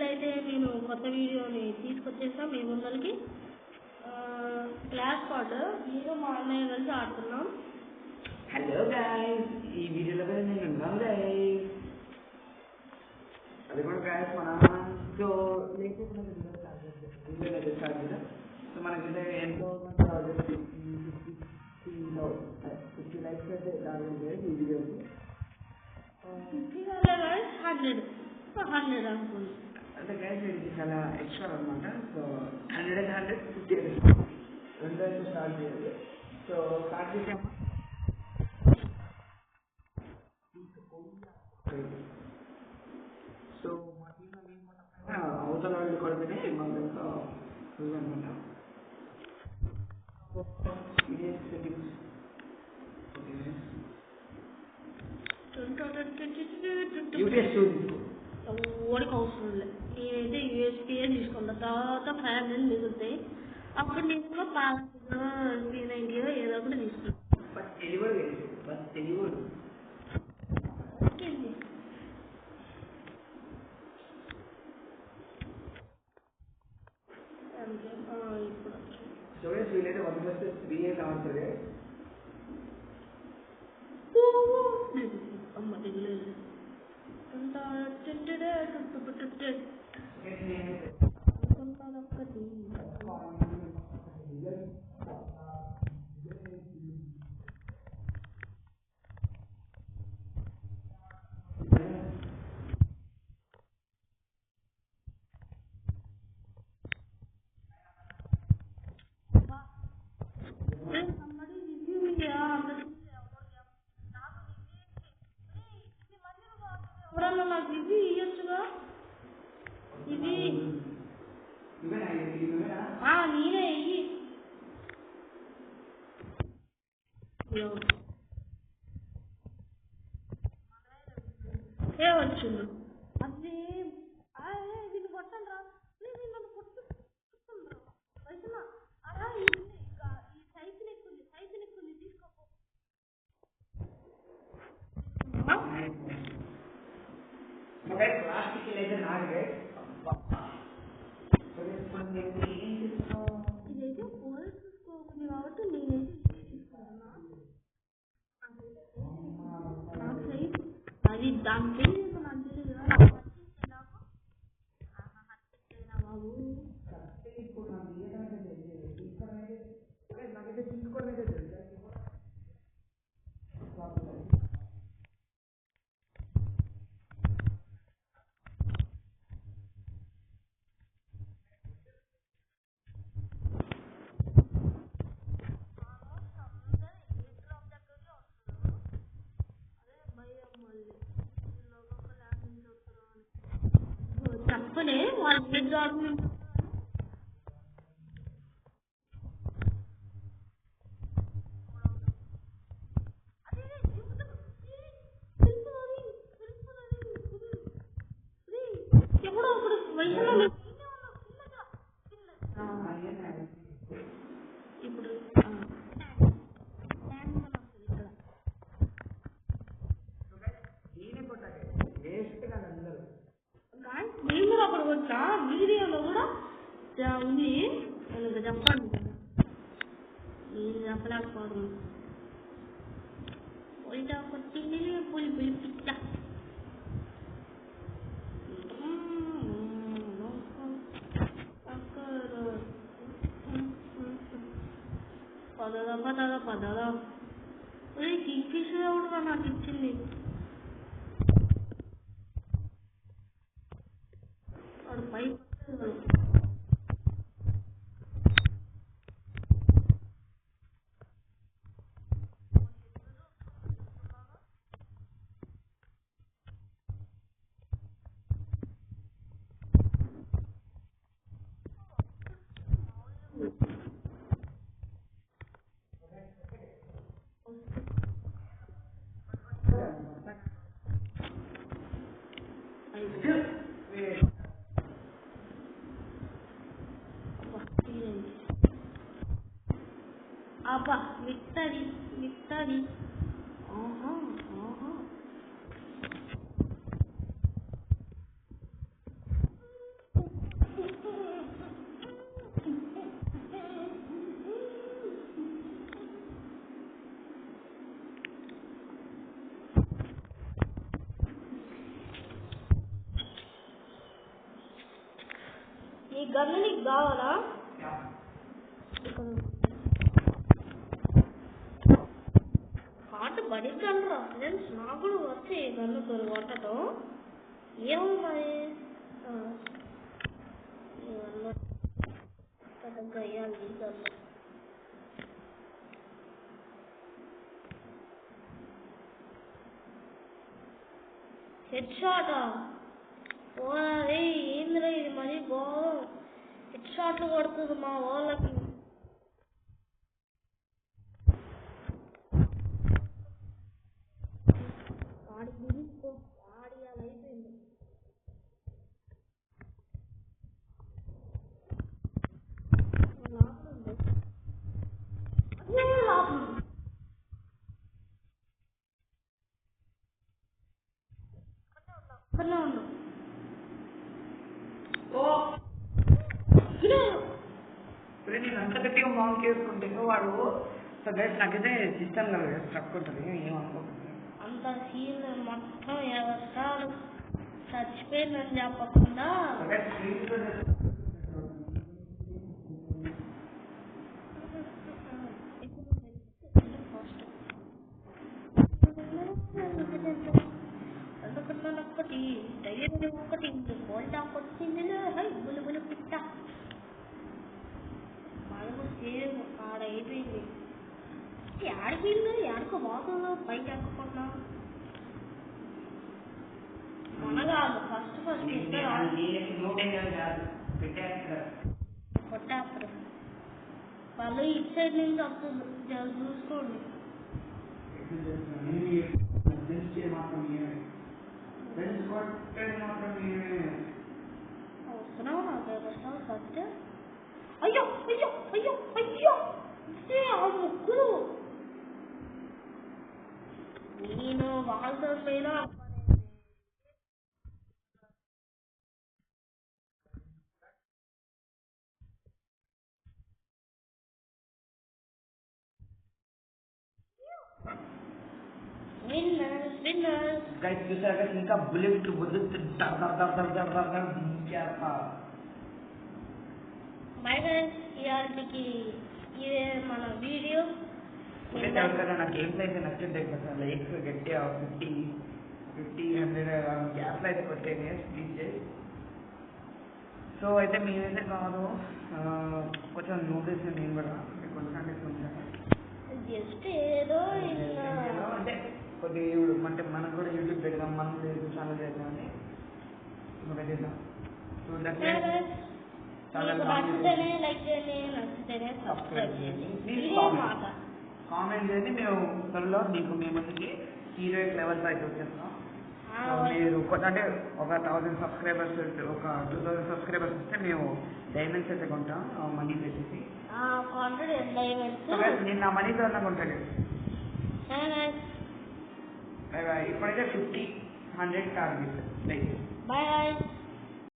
అయితే నేను కొత్త వీడియోని తీసుకొచ్చేసాం మీ ముందరికి. క్లాస్ పార్ట్ నేను మా అన్నయ్య కలిసి ఆడుతున్నాం. హలో గైస్, ఈ వీడియోలో కూడా నేను ఉన్నాను గైస్. అది కూడా గైస్ మన సో లేకపోతే వీడియో స్టార్ట్ చేద్దాం. సో మనకైతే ఎంతో మంది 50 లైక్స్ అయితే రావాలి ఈ వీడియోకి. 100 అనుకోండి. అంటే గైస్ ఇది చాలా ఎక్స్ట్రా అనమాట. సో 100 and 100 50 రెండు అయితే స్టార్ట్ చేయాలి. సో స్టార్ట్ చేసామా? సో మా టీం అవతల వాళ్ళు కొడితేనే మాకు అనమాట. ఓడికి అవసరం లేదు. నేనైతే యూఎస్పీఏ తీసుకుంటా. తర్వాత 500 మిగులుతాయి. అప్పుడు నేను P90 ఏదో ఒకటి తీసుకుంటాను. స్టోరేజ్ వీలైతే 1+3 ఆడుతుంది. అమ్మ దిగులేదు. ఎవరన్నా నాకు ఇవి ఇయ్యొచ్చుగా. ఇవి నేనే ఇయ్యి ఏ వచ్చింది అది. దీన్ని కొట్టండి రా, నన్ను కొట్టుకుంటురా వయసులో. అలా ఈ సైకిల్ ఎక్కుంది తీసుకోపో. ఇదైతే పోలీస్ తీసుకోకుంది కాబట్టి నేనైతే అది దాని తెలియదు. నాకు తెలియదు బాబు. చెప్పలే వాళ్ళు జాబ్ ఎప్పుడో ఇప్పుడు వయసులో ఇప్పుడు నేను అక్కడ వచ్చా. వీడియోలో కూడా ఉంది. నేను చెప్పండి కదా, నేను చెప్పలేకపోదు. పోయిట కొట్టింది పులి పిచ్చ. పదదా కింగ్ఫిష్ కూడా నాకు ఇచ్చింది. వాడు పై అబ్బా విక్టరీ. గన్ను నీకు కావాలా? కాటు బడి గన్నురా ఫ్రెండ్స్, నాకు కూడా వచ్చి గన్నుతో కొట్టడం ఏమున్నాయి గయ్యాలి గన్ను. హెడ్ షాటా? ఓరే ఏంద్రా ఇది మరీ ఘోరం, హెడ్ షాట్లు కొడుతుంది మా వాళ్ళకి. వాడి గురించి వాడి అలా అయిపోయింది. లాభం ఉంది, అదే లాభం. అక్కడనే ఉండు. నేను అంత గట్టిగా మౌంట్ చేసుకుంటే వాడు సో గైస్ నాకైతే సిస్టమ్ కదా స్ట్రక్ ఉంటుంది, ఏమనుకోకుండా అంత సీన్ మొత్తం ఎవరు చచ్చిపోయిందని చెప్పకుండా ఒకటి డైరీ ఒకటి గోల్డ్ వచ్చింది బులుబులు పిట్ట మనకు సేమ్ ఆడ అయిపోయింది. ఆడిపోయింది ఆడుకో బాగుందో పైకి ఎక్కకుండా మనగాదు ఫస్ట్ కొట్టేస్తారు వాళ్ళు ఇటు సైడ్ నుంచి వస్తుంది చూసుకోండి. వస్తున్నావు నాకు వస్తావు ఫస్ట్. అయ్యో అయ్యో అయ్యో అయ్యో ఆ ముగ్గురు నేను వాళ్ళతో పోయినా గైస్ చూసాక ఇంకా బుల్లెట్ ఇవాళకి ఇదే మన వీడియో. నా గేమ్స్ అయితే నచ్చింటాయి కదా, లైక్స్ గట్టిగా 50-100 గ్యాప్లో అయితే కొట్టేది ప్లీజ్ చేసి. సో అయితే మేమైతే కాదు కొంచెం నోటీస్ నేను కూడా కొంచెం జస్ట్ ఏదో అంటే కొద్దిగా అంటే మనకు కూడా యూట్యూబ్ పెడదాం, మనం ఛానల్ చేద్దామని పెట్టేద్దాం. సో నచ్చితేనే లైక్ చేయండి, నచ్చితేనే సబ్స్క్రైబ్ చేయండి, కామెంట్ చేయండి. మేము త్వరలో మీకు మీ ముందుకి హీరోయిక్ లెవెల్స్ అయితే వచ్చేస్తాం. మీరు అంటే ఒక 1000 సబ్స్క్రైబర్స్ ఒక 2000 సబ్స్క్రైబర్స్ వస్తే మేము డైమండ్స్ అయితే కొంటాం మనీ పెట్టేసి. నేను నా మనీతో అన్నా కొంటాను. ఇప్పుడైతే 50-100 టార్గెట్. బాయ్.